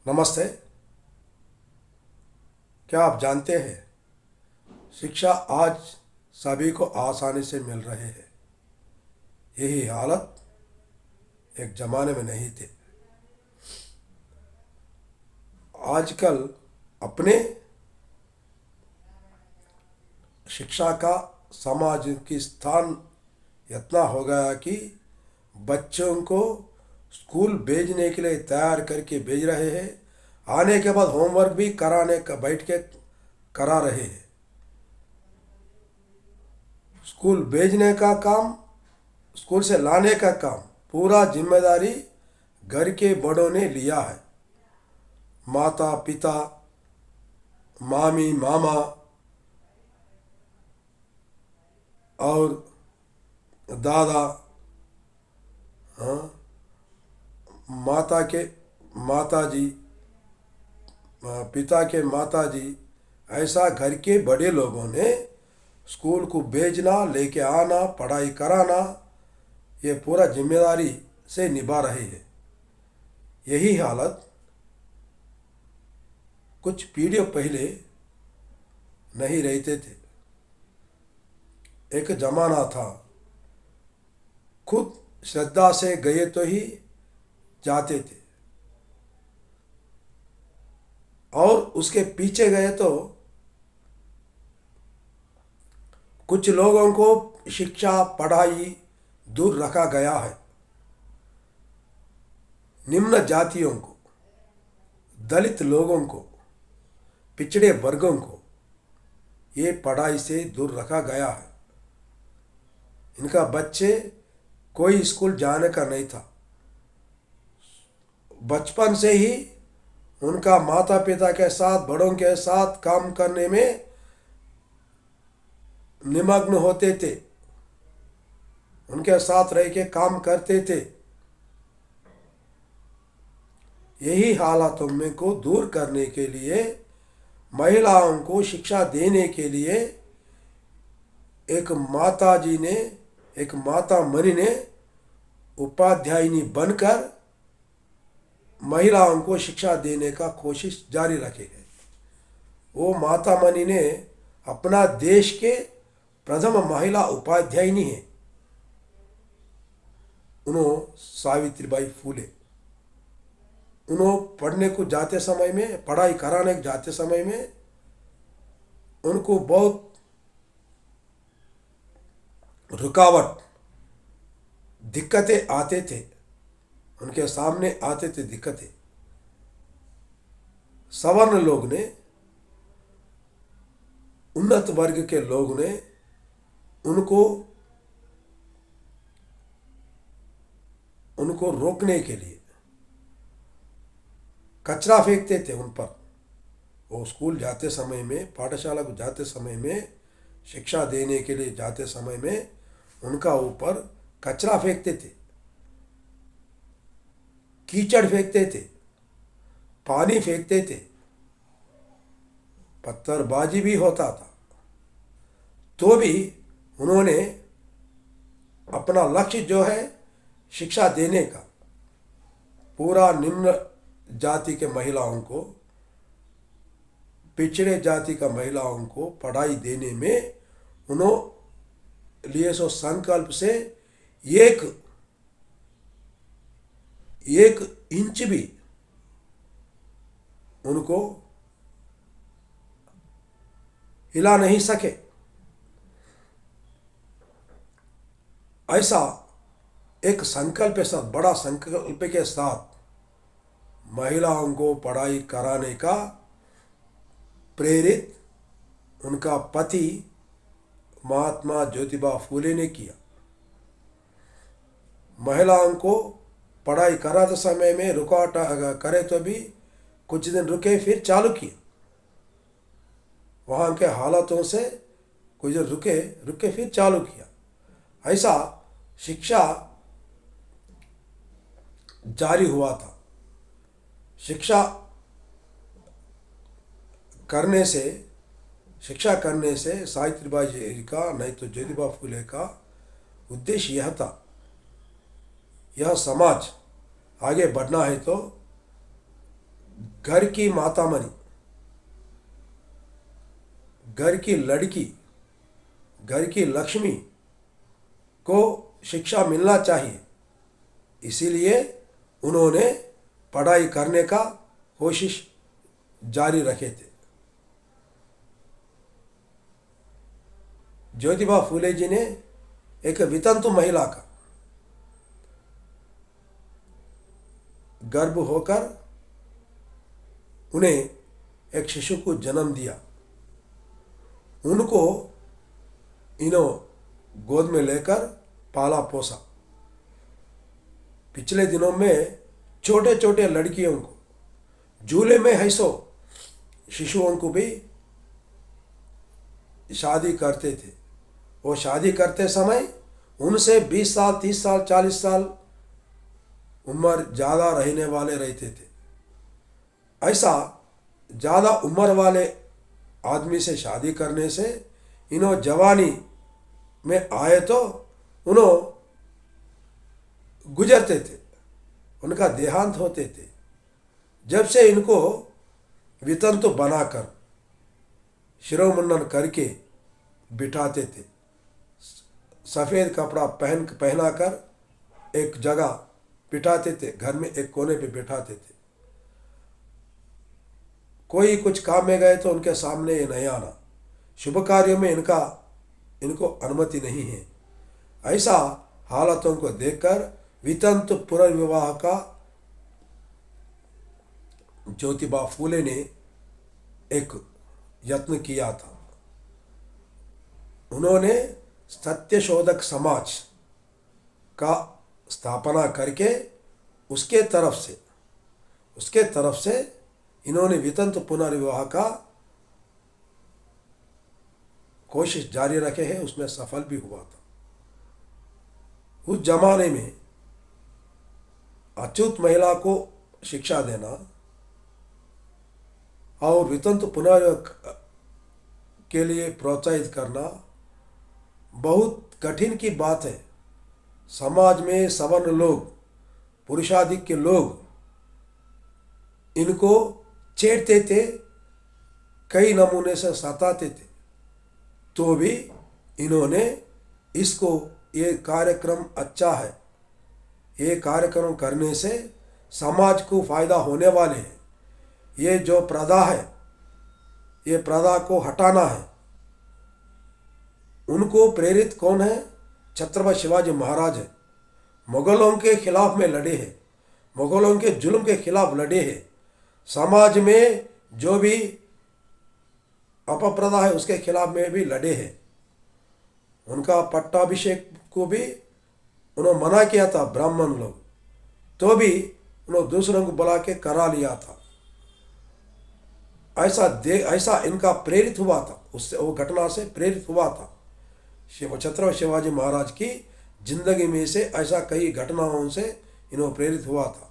नमस्ते। क्या आप जानते हैं शिक्षा आज सभी को आसानी से मिल रहे हैं। यही हालत एक ज़माने में नहीं थे। आजकल अपने शिक्षा का समाज की स्थान इतना हो गया कि बच्चों को स्कूल भेजने के लिए तैयार करके भेज रहे हैं। आने के बाद होमवर्क भी कराने का बैठ के करा रहे हैं। स्कूल भेजने का काम, स्कूल से लाने का काम पूरा जिम्मेदारी घर के बड़ों ने लिया है। माता पिता, मामी मामा और दादा, हाँ, माता के माता जी, पिता के माता जी, ऐसा घर के बड़े लोगों ने स्कूल को भेजना, लेके आना, पढ़ाई कराना, ये पूरा जिम्मेदारी से निभा रहे हैं। यही हालत कुछ पीढ़ियों पहले नहीं रहते थे। एक जमाना था, खुद श्रद्धा से गए तो ही जाते थे, और उसके पीछे गए तो कुछ लोगों को शिक्षा पढ़ाई दूर रखा गया है। निम्न जातियों को, दलित लोगों को, पिछड़े वर्गों को ये पढ़ाई से दूर रखा गया है। इनका बच्चे कोई स्कूल जाने का नहीं था। बचपन से ही उनका माता पिता के साथ, बड़ों के साथ काम करने में निमग्न होते थे, उनके साथ रह के काम करते थे। यही हालातों में को दूर करने के लिए, महिलाओं को शिक्षा देने के लिए एक माता जी ने, एक माता मणि ने उपाध्यायिनी बनकर महिलाओं को शिक्षा देने का कोशिश जारी रखेगी। वो माता मणि ने अपना देश के प्रथम महिला उपाध्यायिनी है। उन्होंने सावित्रीबाई फूले, उन्होंने पढ़ने को जाते समय में, पढ़ाई कराने जाते समय में उनको बहुत रुकावट, दिक्कतें आते थे, उनके सामने आते थे दिक्कतें। सवर्ण लोग ने, उन्नत वर्ग के लोग ने उनको उनको रोकने के लिए कचरा फेंकते थे उन पर। वो स्कूल जाते समय में, पाठशाला को जाते समय में, शिक्षा देने के लिए जाते समय में उनका ऊपर कचरा फेंकते थे, कीचड़ फेंकते थे, पानी फेंकते थे, पत्थरबाजी भी होता था। तो भी उन्होंने अपना लक्ष्य जो है शिक्षा देने का, पूरा निम्न जाति के महिलाओं को, पिछड़े जाति का महिलाओं को पढ़ाई देने में उन्होंने लिए सो संकल्प से एक एक इंच भी उनको हिला नहीं सके। ऐसा एक संकल्प के साथ, बड़ा संकल्प के साथ महिलाओं को पढ़ाई कराने का प्रेरित उनका पति महात्मा ज्योतिबा फूले ने किया। महिलाओं को पढ़ाई कराते समय में रुकावट करे तो भी कुछ दिन रुके, फिर चालू किया। वहाँ के हालातों से कुछ दिन रुके रुके फिर चालू किया। ऐसा शिक्षा जारी हुआ था। शिक्षा करने से सावित्रीबाई जी का, नहीं तो ज्योतिबा फूले का उद्देश्य यह था, यह समाज आगे बढ़ना है तो घर की मातामनी, घर की लड़की, घर की लक्ष्मी को शिक्षा मिलना चाहिए। इसीलिए उन्होंने पढ़ाई करने का कोशिश जारी रखे थे। ज्योतिबा फूले जी ने एक वितंतु महिला का गर्भ होकर उन्हें एक शिशु को जन्म दिया। उनको इन्हों गोद में लेकर पाला पोसा। पिछले दिनों में छोटे छोटे लड़कियों को झूले में हैसो शिशुओं को भी शादी करते थे। वो शादी करते समय उनसे 20 साल, 30 साल, 40 साल उम्र ज़्यादा रहने वाले रहते थे। ऐसा ज़्यादा उम्र वाले आदमी से शादी करने से इन्हों जवानी में आए तो उन्हों गुजरते थे, उनका देहांत होते थे। जब से इनको वितंतु बनाकर शिरोमुंडन करके बिठाते थे, सफ़ेद कपड़ा पहना कर एक जगह बिठाते थे, घर में एक कोने पे बिठाते थे। कोई कुछ काम में गए तो उनके सामने ये नहीं आना, शुभ कार्यों में इनको अनुमति नहीं है। ऐसा हालतों को देखकर वितंतु पुनर्विवाह का ज्योतिबा फूले ने एक यत्न किया था। उन्होंने सत्यशोधक समाज का स्थापना करके उसके तरफ से इन्होंने वितंतु पुनर्विवाह का कोशिश जारी रखे हैं। उसमें सफल भी हुआ था। उस जमाने में अछूत महिला को शिक्षा देना और वितंतु पुनर्विवाह के लिए प्रोत्साहित करना बहुत कठिन की बात है। समाज में सवर्ण लोग, पुरुषाधिक्य लोग इनको छेड़ते थे, कई नमूने से सताते थे, तो भी इन्होंने इसको, ये कार्यक्रम अच्छा है, ये कार्यक्रम करने से समाज को फायदा होने वाले हैं, ये जो प्रथा है ये प्रथा को हटाना है। उनको प्रेरित कौन है? छत्रपति शिवाजी महाराज है। मुगलों के खिलाफ में लड़े हैं, मुगलों के जुल्म के खिलाफ लड़े हैं। समाज में जो भी अपप्रथा है उसके खिलाफ में भी लड़े हैं। उनका पट्टाभिषेक को भी उन्होंने मना किया था ब्राह्मण लोग, तो भी उन्होंने दूसरों को बुला के करा लिया था। ऐसा इनका प्रेरित हुआ था, उससे वो घटना से प्रेरित हुआ था। छत्रपति शिवाजी महाराज की जिंदगी में से ऐसा कई घटनाओं से इन्हों प्रेरित हुआ था।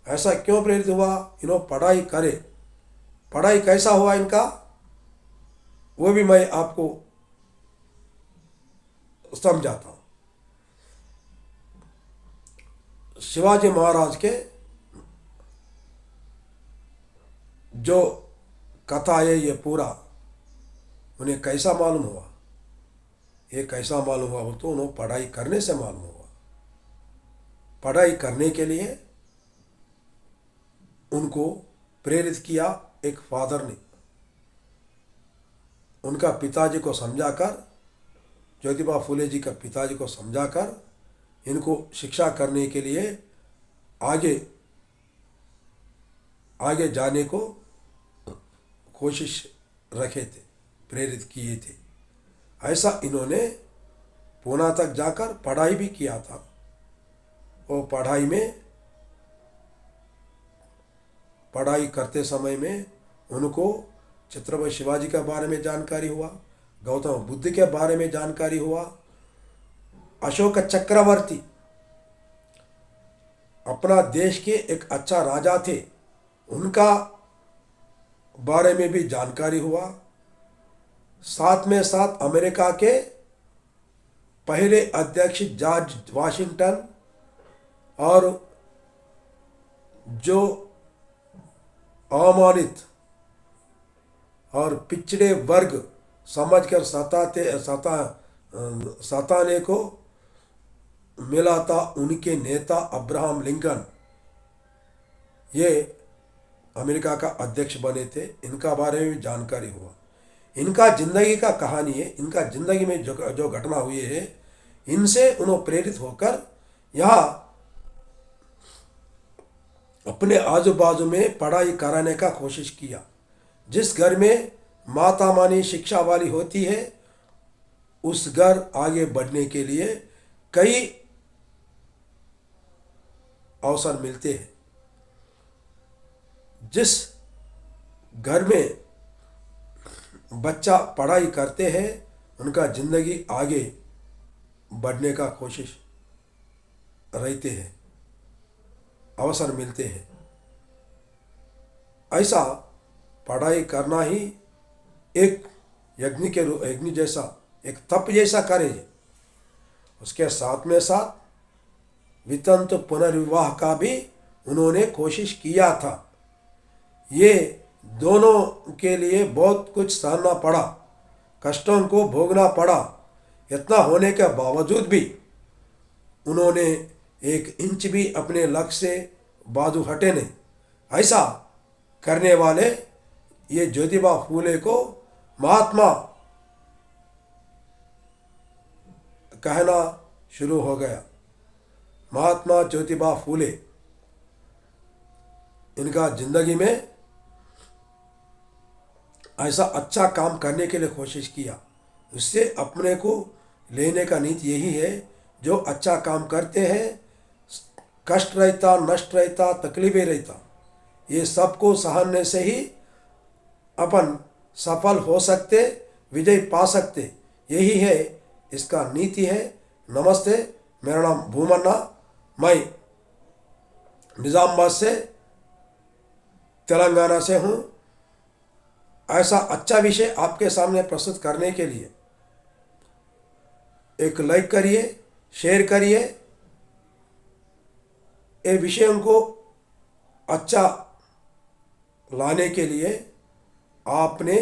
ऐसा क्यों प्रेरित हुआ? इन्हों पढ़ाई करे। पढ़ाई कैसा हुआ इनका, वो भी मैं आपको समझाता हूँ। शिवाजी महाराज के जो कथा है ये पूरा उन्हें कैसा मालूम हुआ? ये कैसा मालूम हुआ? वो तो उन्होंने पढ़ाई करने से मालूम हुआ। पढ़ाई करने के लिए उनको प्रेरित किया एक फादर ने। उनका पिताजी को समझाकर, ज्योतिबा फूले जी का पिताजी को समझाकर इनको शिक्षा करने के लिए आगे जाने को कोशिश रखे थे, प्रेरित किए थे। ऐसा इन्होंने पूना तक जाकर पढ़ाई भी किया था। और पढ़ाई करते समय में उनको छत्रपति शिवाजी के बारे में जानकारी हुआ, गौतम बुद्ध के बारे में जानकारी हुआ, अशोक चक्रवर्ती अपना देश के एक अच्छा राजा थे, उनका बारे में भी जानकारी हुआ। साथ में साथ अमेरिका के पहले अध्यक्ष जॉर्ज वाशिंगटन और जो अवमानित और पिछड़े वर्ग समझकर सताने को मिला था उनके नेता अब्राहम लिंकन। ये अमेरिका का अध्यक्ष बने थे। इनका बारे में जानकारी हुआ। इनका जिंदगी का कहानी है। इनका जिंदगी में जो घटना हुई है, इनसे उन्होंने प्रेरित होकर यहाँ अपने आजू बाजू में पढ़ाई कराने का कोशिश किया। जिस घर में माता मानी शिक्षा वाली होती है, उस घर आगे बढ़ने के लिए कई अवसर मिलते हैं। जिस घर में बच्चा पढ़ाई करते हैं, उनका जिंदगी आगे बढ़ने का कोशिश रहते हैं, अवसर मिलते हैं। ऐसा पढ़ाई करना ही एक यज्ञ जैसा, एक तप जैसा करे। उसके साथ में साथ वितंतु पुनर्विवाह का भी उन्होंने कोशिश किया था। ये दोनों के लिए बहुत कुछ सहना पड़ा, कष्टों को भोगना पड़ा। इतना होने के बावजूद भी उन्होंने 1 इंच भी अपने लक्ष्य से बाजू हटे नहीं। ऐसा करने वाले ये ज्योतिबा फूले को महात्मा कहना शुरू हो गया। महात्मा ज्योतिबा फूले, इनका जिंदगी में ऐसा अच्छा काम करने के लिए कोशिश किया। उससे अपने को लेने का नीति यही है, जो अच्छा काम करते हैं, कष्ट रहता, नष्ट रहता, तकलीफें रहता, ये सबको सहने से ही अपन सफल हो सकते, विजय पा सकते। यही है इसका नीति है। नमस्ते, मेरा नाम भूमन्ना, मैं निज़ामाबाद से, तेलंगाना से हूँ। ऐसा अच्छा विषय आपके सामने प्रस्तुत करने के लिए एक लाइक करिए, शेयर करिए। ये विषयों को अच्छा लाने के लिए आपने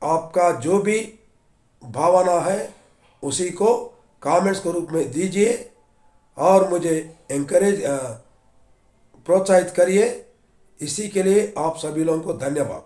आपका जो भी भावना है उसी को कमेंट्स के रूप में दीजिए और मुझे एंकरेज प्रोत्साहित करिए। इसी के लिए आप सभी लोगों को धन्यवाद।